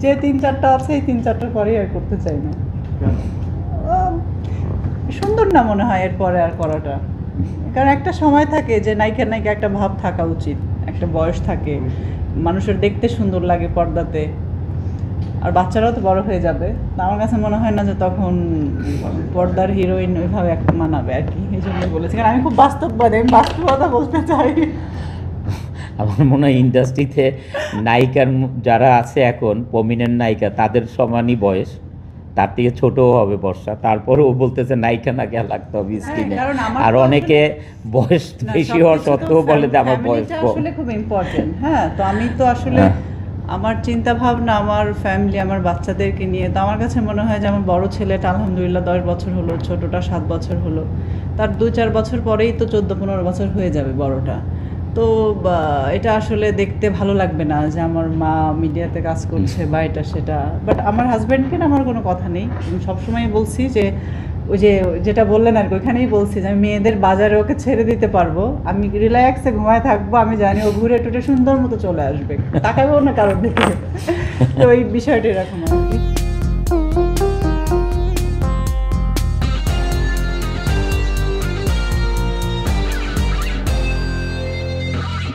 যে ৩-৪টা আছে এই ৩-৪টার পরেই আর করতে চাই না। আম, সুন্দর না মনে হয় এরপরে আর করাটা, কারণ একটা সময় থাকে যে নায়িকা নায়িকা একটা ভাব থাকা উচিত, একটা বয়স থাকে, মানুষের দেখতে সুন্দর লাগে পর্দাতে, আর বাচ্চারাও তো বড় হয়ে যাবে। তো আমার কাছে মনে হয় না যে তখন পর্দার হিরোইন ওইভাবে একটা মানাবে আর কি, এই জন্য বলেছি, কারণ আমি খুব বাস্তববাদী, আমি বাস্তবতা বলতে চাই। আমার মনে হয় ইন্ডাস্ট্রিতে নায়িকার যারা আছে এখন প্রমিনেন্ট নায়িকা তাদের সমানই বয়স, তার থেকে ছোটও হবে বর্ষা, তারপরেও বলতেছে নায়িকা না কে লাগতে হবে স্ক্রিনে। কারণ আমার আর তো অনেকে বয়স না, বেশি হওয়ার সবকিছু তো সত্ত্বেও বলে যে আমার বয়স ফ্যামিলিটা কম। আসলে খুব ইম্পর্টেন্ট। হ্যাঁ, তো আমি তো আসলে হ্যাঁ। আমার চিন্তা ভাবনা, আমার ফ্যামিলি, আমার বাচ্চাদেরকে নিয়ে, তো আমার কাছে মনে হয় যে আমার বড় ছেলেটা আলহামদুলিল্লাহ 10 বছর হলো, ছোটটা 7 বছর হলো, তার 2-4 বছর পরেই তো 14-15 বছর হয়ে যাবে বড়টা। তো এটা আসলে দেখতে ভালো লাগবে না যে আমার মা মিডিয়াতে কাজ করছে বা এটা সেটা। বাট আমার হাজব্যান্ডকে না আমার কোনো কথা নেই, আমি সবসময় বলছি যে ওই যে যেটা বললেন আর কি, ওইখানেই বলছি যে আমি মেয়েদের বাজারে ওকে ছেড়ে দিতে পারবো, আমি রিল্যাক্সে ঘুমায় থাকবো, আমি জানি ও ঘুরে টুরে সুন্দর মতো চলে আসবে, তাকাবেও না কারোর দিকে। তো ওই বিষয়টা এরকম আর কি।